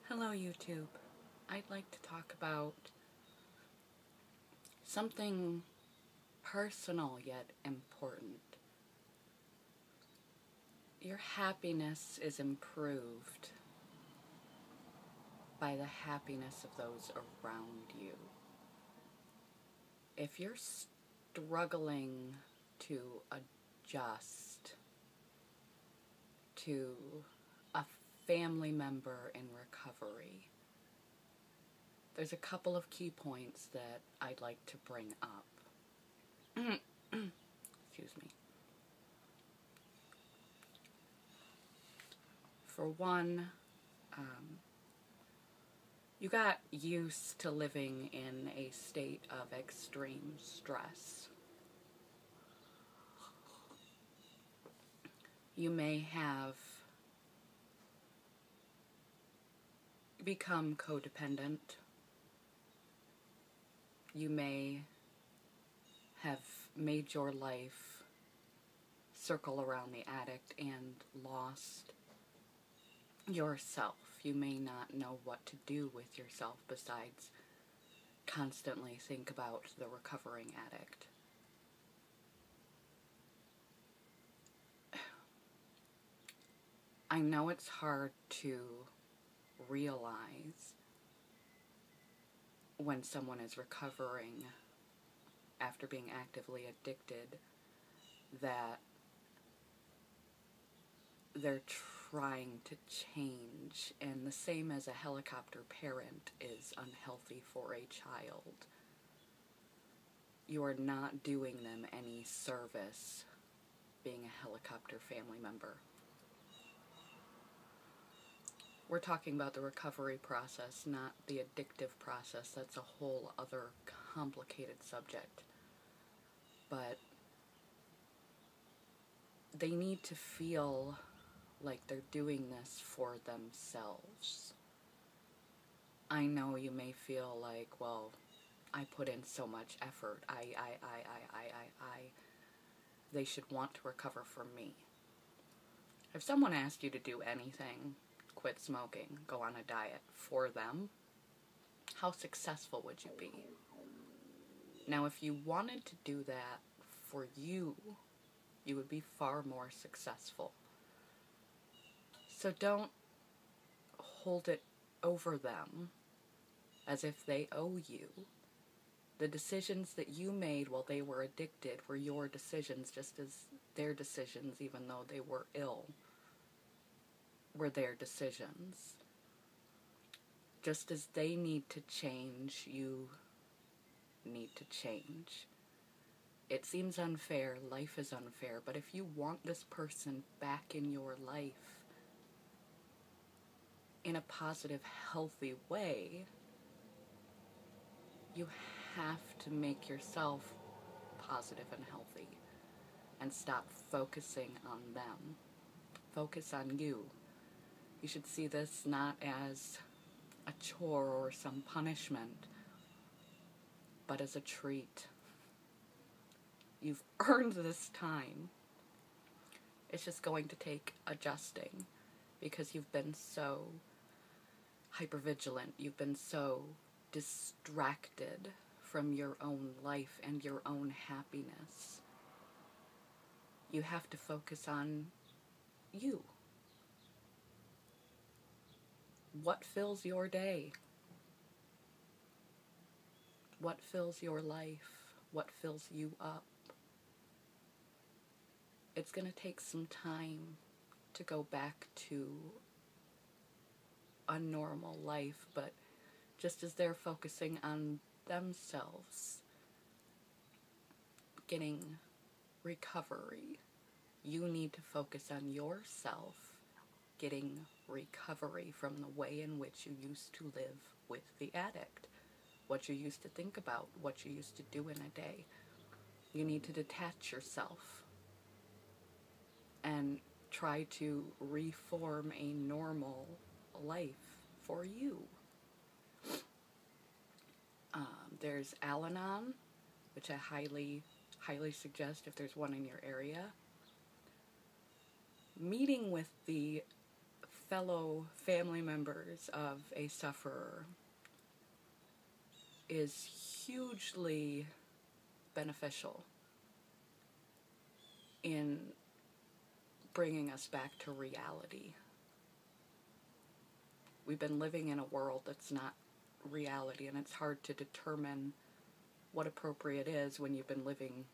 Hello YouTube. I'd like to talk about something personal yet important. Your happiness is improved by the happiness of those around you. If you're struggling to adjust to a family member in recovery, there's a couple of key points that I'd like to bring up. Excuse me. For one, you got used to living in a state of extreme stress. You may have become codependent. You may have made your life circle around the addict and lost yourself. You may not know what to do with yourself besides constantly think about the recovering addict. I know it's hard to realize when someone is recovering after being actively addicted that they're trying to change, and the same as a helicopter parent is unhealthy for a child. You are not doing them any service being a helicopter family member. We're talking about the recovery process, not the addictive process. That's a whole other complicated subject. But they need to feel like they're doing this for themselves. I know you may feel like, well, I put in so much effort. They should want to recover from me. If someone asked you to do anything, quit smoking, go on a diet for them, how successful would you be? Now, if you wanted to do that for you, you would be far more successful. So don't hold it over them as if they owe you. The decisions that you made while they were addicted were your decisions, just as their decisions, even though they were ill, were their decisions. Just as they need to change, you need to change. It seems unfair, life is unfair, but if you want this person back in your life in a positive, healthy way, you have to make yourself positive and healthy and stop focusing on them. Focus on you. You should see this not as a chore or some punishment, but as a treat. You've earned this time. It's just going to take adjusting because you've been so hypervigilant. You've been so distracted from your own life and your own happiness. You have to focus on you. What fills your day? What fills your life? What fills you up? It's going to take some time to go back to a normal life, but just as they're focusing on themselves, getting recovery, you need to focus on yourself, getting recovery from the way in which you used to live with the addict, what you used to think about, what you used to do in a day. You need to detach yourself and try to reform a normal life for you. There's Al-Anon, which I highly suggest if there's one in your area. Meeting with the fellow family members of a sufferer is hugely beneficial in bringing us back to reality. We've been living in a world that's not reality, and it's hard to determine what appropriate is when you've been living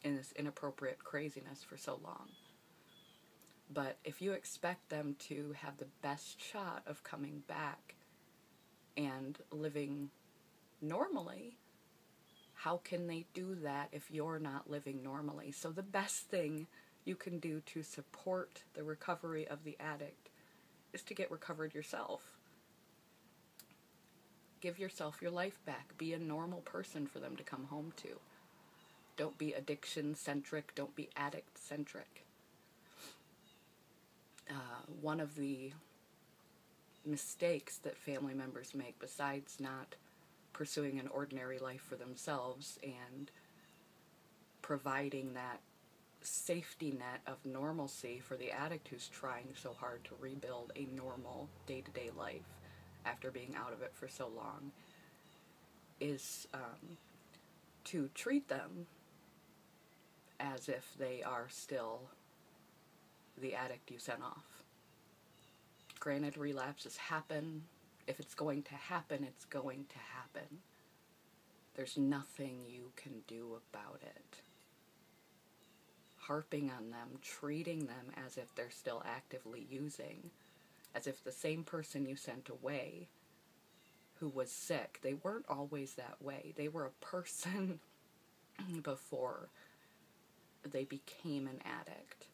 in this inappropriate craziness for so long. But if you expect them to have the best shot of coming back and living normally, how can they do that if you're not living normally? So the best thing you can do to support the recovery of the addict is to get recovered yourself. Give yourself your life back. Be a normal person for them to come home to. Don't be addiction-centric. Don't be addict-centric. One of the mistakes that family members make, besides not pursuing an ordinary life for themselves and providing that safety net of normalcy for the addict who's trying so hard to rebuild a normal day-to-day life after being out of it for so long, is to treat them as if they are still the addict you sent off. Granted, relapses happen. If it's going to happen, it's going to happen. There's nothing you can do about it. Harping on them, treating them as if they're still actively using, as if the same person you sent away who was sick, they weren't always that way. They were a person before they became an addict.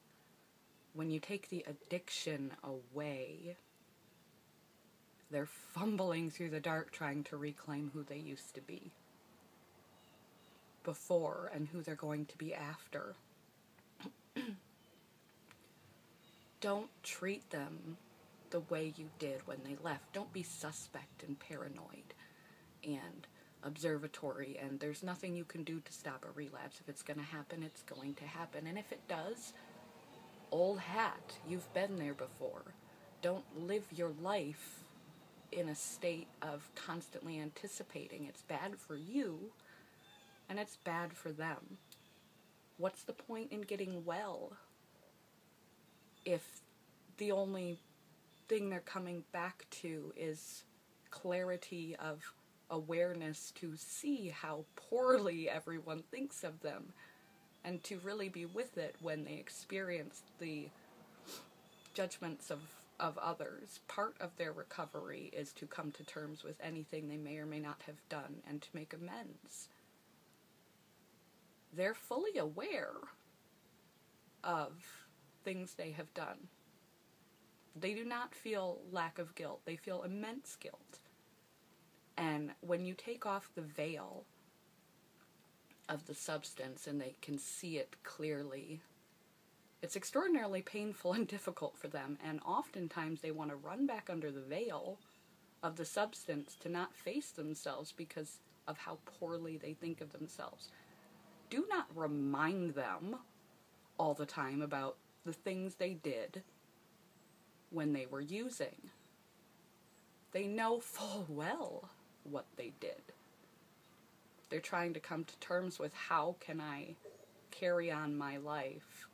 When you take the addiction away, they're fumbling through the dark trying to reclaim who they used to be before and who they're going to be after. Don't treat them the way you did when they left. Don't be suspect and paranoid and observatory, and there's nothing you can do to stop a relapse. If it's going to happen, it's going to happen. And if it does, old hat, you've been there before. Don't live your life in a state of constantly anticipating. It's bad for you, and it's bad for them. What's the point in getting well if the only thing they're coming back to is clarity of awareness to see how poorly everyone thinks of them, and to really be with it when they experience the judgments of others? Part of their recovery is to come to terms with anything they may or may not have done and to make amends. They're fully aware of things they have done. They do not feel lack of guilt. They feel immense guilt. And when you take off the veil of the substance and they can see it clearly, it's extraordinarily painful and difficult for them. And oftentimes they want to run back under the veil of the substance to not face themselves because of how poorly they think of themselves. Do not remind them all the time about the things they did when they were using. They know full well what they did. They're trying to come to terms with, how can I carry on my life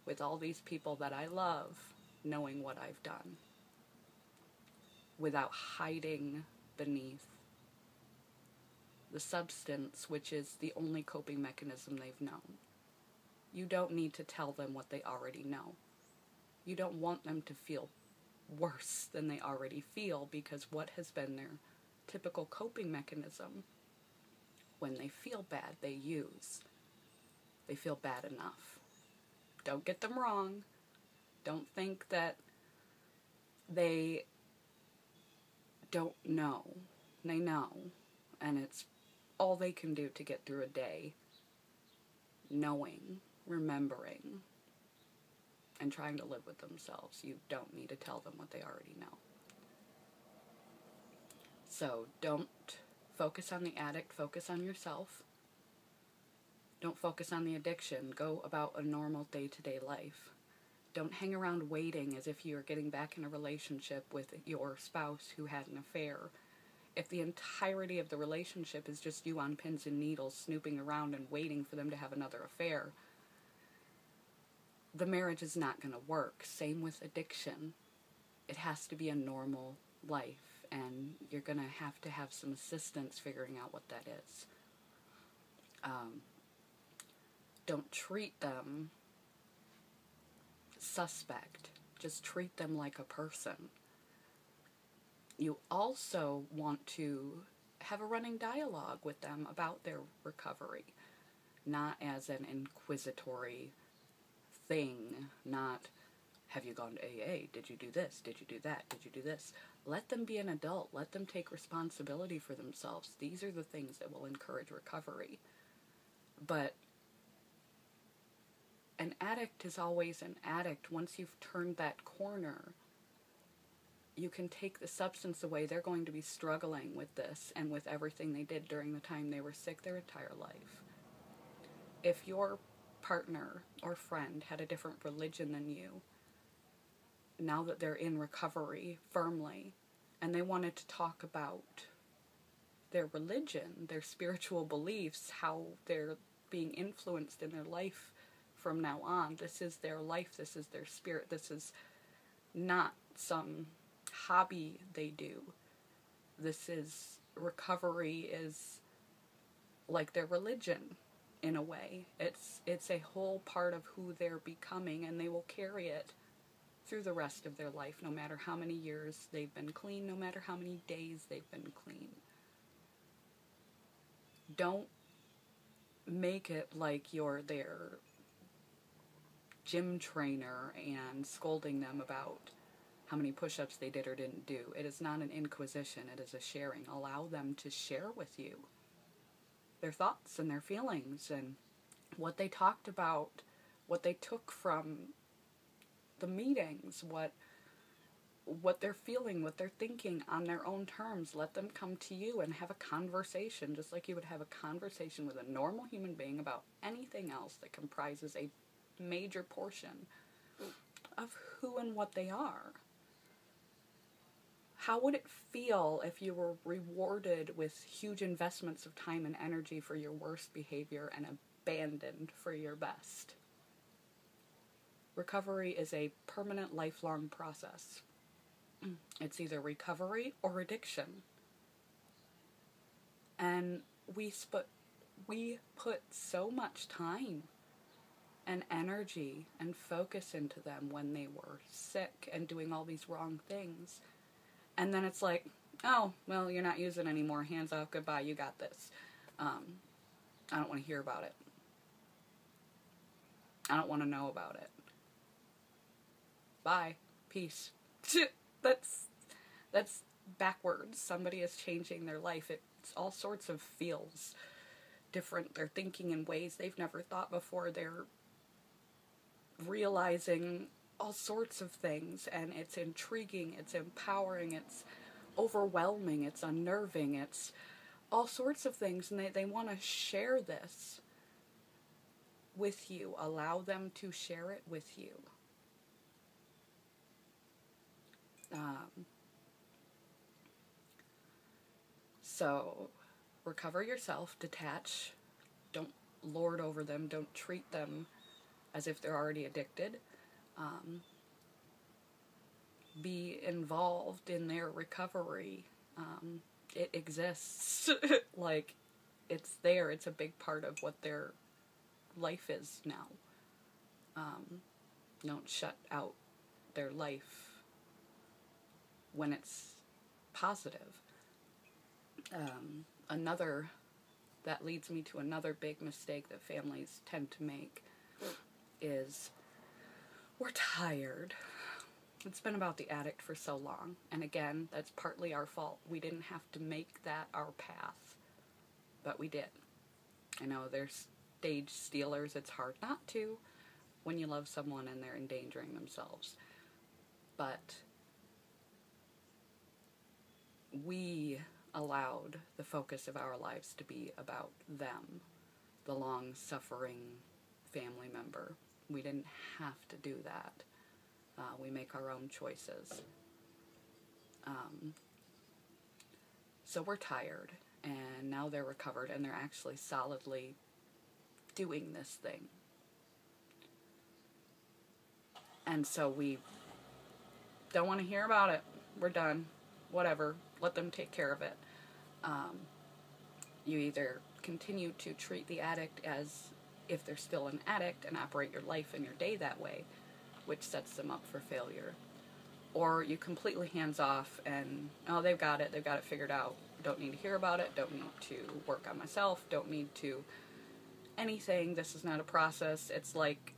with all these people that I love, knowing what I've done, without hiding beneath the substance, which is the only coping mechanism they've known. You don't need to tell them what they already know. You don't want them to feel worse than they already feel, because what has been their typical coping mechanism? When they feel bad, they use. They feel bad enough. Don't get them wrong. Don't think that they don't know. They know. And it's all they can do to get through a day, knowing, remembering, and trying to live with themselves. You don't need to tell them what they already know. So don't focus on the addict, focus on yourself. Don't focus on the addiction. Go about a normal day-to-day life. Don't hang around waiting as if you're getting back in a relationship with your spouse who had an affair. If the entirety of the relationship is just you on pins and needles snooping around and waiting for them to have another affair, the marriage is not going to work. Same with addiction. It has to be a normal life, and you're going to have some assistance figuring out what that is. Don't treat them suspect. Just treat them like a person. You also want to have a running dialogue with them about their recovery, not as an inquisitory thing, not, have you gone to AA? Did you do this? Did you do that? Did you do this? Let them be an adult. Let them take responsibility for themselves. These are the things that will encourage recovery. But an addict is always an addict. Once you've turned that corner, you can take the substance away. They're going to be struggling with this and with everything they did during the time they were sick their entire life. If your partner or friend had a different religion than you, now that they're in recovery firmly, and they wanted to talk about their religion, their spiritual beliefs, how they're being influenced in their life from now on. This is their life, this is their spirit, this is not some hobby they do. This is, recovery is like their religion in a way. It's a whole part of who they're becoming, and they will carry it through the rest of their life, no matter how many years they've been clean, no matter how many days they've been clean. Don't make it like you're their gym trainer and scolding them about how many push-ups they did or didn't do. It is not an inquisition, it is a sharing. Allow them to share with you their thoughts and their feelings and what they talked about, what they took from the meetings, what they're feeling, what they're thinking on their own terms. Let them come to you and have a conversation, just like you would have a conversation with a normal human being about anything else that comprises a major portion of who and what they are. How would it feel if you were rewarded with huge investments of time and energy for your worst behavior and abandoned for your best? Recovery is a permanent, lifelong process. It's either recovery or addiction. And we put so much time and energy and focus into them when they were sick and doing all these wrong things. And then it's like, oh, well, you're not using it anymore. Hands off, goodbye, you got this. I don't want to hear about it. I don't want to know about it. Bye. Peace. That's backwards. Somebody is changing their life. It's all sorts of feels different. They're thinking in ways they've never thought before. They're realizing all sorts of things, and it's intriguing, it's empowering, it's overwhelming, it's unnerving, it's all sorts of things, and they want to share this with you. Allow them to share it with you. So, recover yourself, detach, don't lord over them, don't treat them as if they're already addicted. Be involved in their recovery. It exists. Like, it's there. It's a big part of what their life is now. Don't shut out their life when it's positive. That leads me to another big mistake that families tend to make is, we're tired. It's been about the addict for so long. And again, that's partly our fault. We didn't have to make that our path. But we did. I know there's stage stealers. It's hard not to when you love someone and they're endangering themselves. But we allowed the focus of our lives to be about them, the long-suffering family member. We didn't have to do that. We make our own choices. So we're tired, and now they're recovered, and they're actually solidly doing this thing. And so we don't want to hear about it. We're done. Whatever. Let them take care of it. You either continue to treat the addict as if they're still an addict and operate your life and your day that way, which sets them up for failure. Or you completely hands off and, oh, they've got it figured out. Don't need to hear about it. Don't need to work on myself. Don't need to anything. This is not a process. It's like,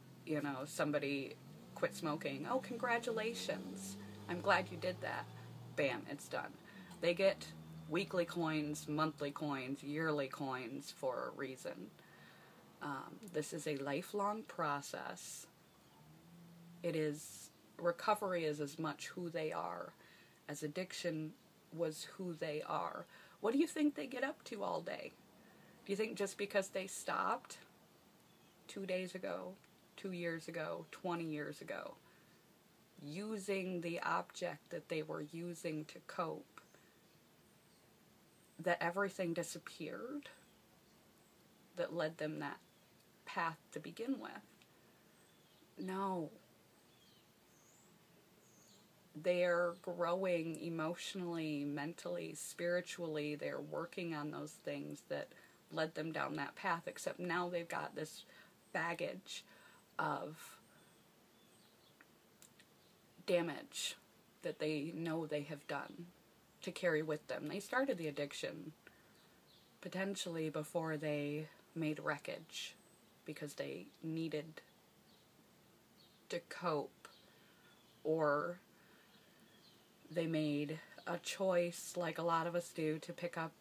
somebody quit smoking. Oh, congratulations. I'm glad you did that. Bam, it's done. They get weekly coins, monthly coins, yearly coins for a reason. This is a lifelong process. Recovery is as much who they are as addiction was who they are. What do you think they get up to all day? Do you think just because they stopped 2 days ago, 2 years ago, 20 years ago, using the object that they were using to cope, that everything disappeared that led them that path to begin with? No. They're growing emotionally, mentally, spiritually. They're working on those things that led them down that path, except now they've got this baggage of damage that they know they have done to carry with them. They started the addiction potentially before they made wreckage because they needed to cope, or they made a choice, like a lot of us do, to pick up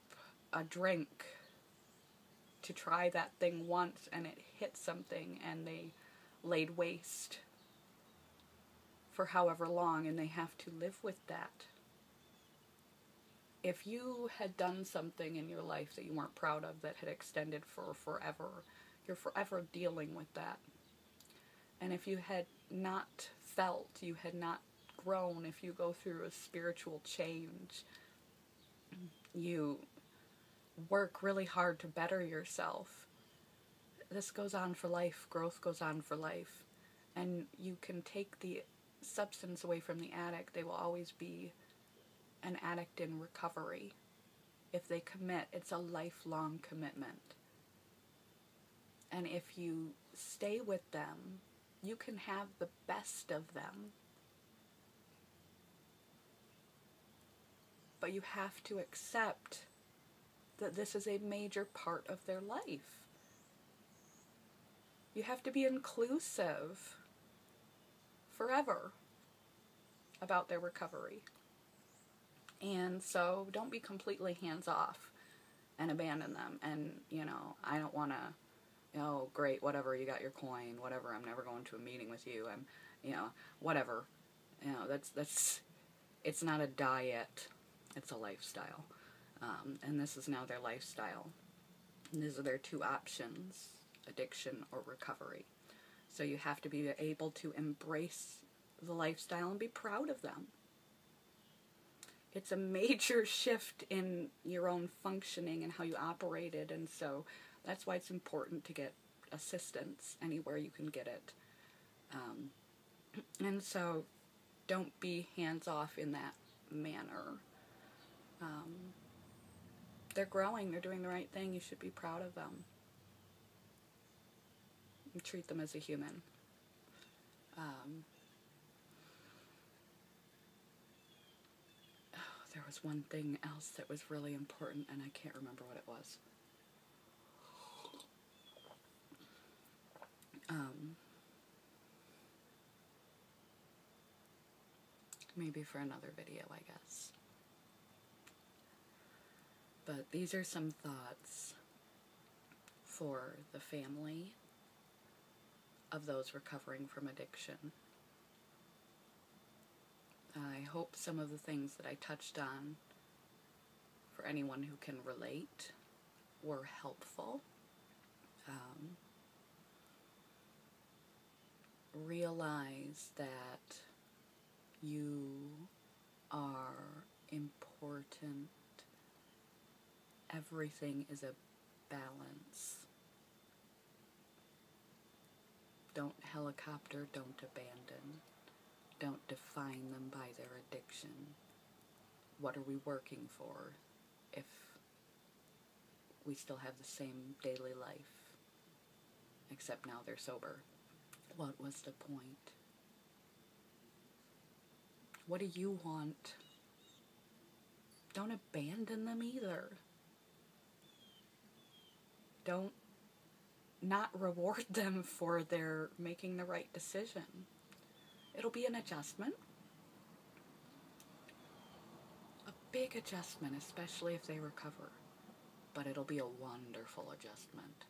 a drink, to try that thing once, and it hit something, and they laid waste for however long, and they have to live with that. If you had done something in your life that you weren't proud of, that had extended for forever, you're forever dealing with that. And if you had not felt, you had not grown, if you go through a spiritual change, you work really hard to better yourself, this goes on for life. Growth goes on for life. And you can take the substance away from the addict. They will always be an addict in recovery. If they commit, it's a lifelong commitment. And if you stay with them, you can have the best of them. But you have to accept that this is a major part of their life. You have to be inclusive forever about their recovery. And so don't be completely hands-off and abandon them. And, I don't want to, oh, great, whatever, you got your coin, whatever, I'm never going to a meeting with you, whatever. It's not a diet, it's a lifestyle. And this is now their lifestyle. And these are their two options, addiction or recovery. So you have to be able to embrace the lifestyle and be proud of them. It's a major shift in your own functioning and how you operated, and so that's why it's important to get assistance anywhere you can get it. And so don't be hands-off in that manner. They're growing, they're doing the right thing, you should be proud of them. And treat them as a human. There was one thing else that was really important, and I can't remember what it was. Maybe for another video, I guess. But these are some thoughts for the family of those recovering from addiction. I hope some of the things that I touched on, for anyone who can relate, were helpful. Realize that You are important. Everything is a balance. Don't helicopter, don't abandon. Don't define them by their addiction. What are we working for if we still have the same daily life, except now they're sober? What was the point? What do you want? Don't abandon them either. Don't not reward them for their making the right decision. It'll be an adjustment. A big adjustment, especially if they recover. But it'll be a wonderful adjustment.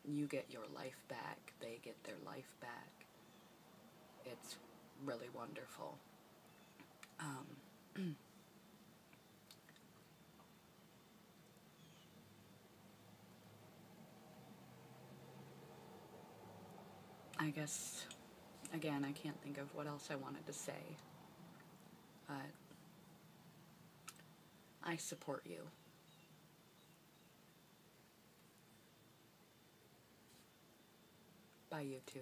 You get your life back. They get their life back. It's really wonderful. I guess, again, I can't think of what else I wanted to say. But I support you. Bye, you two.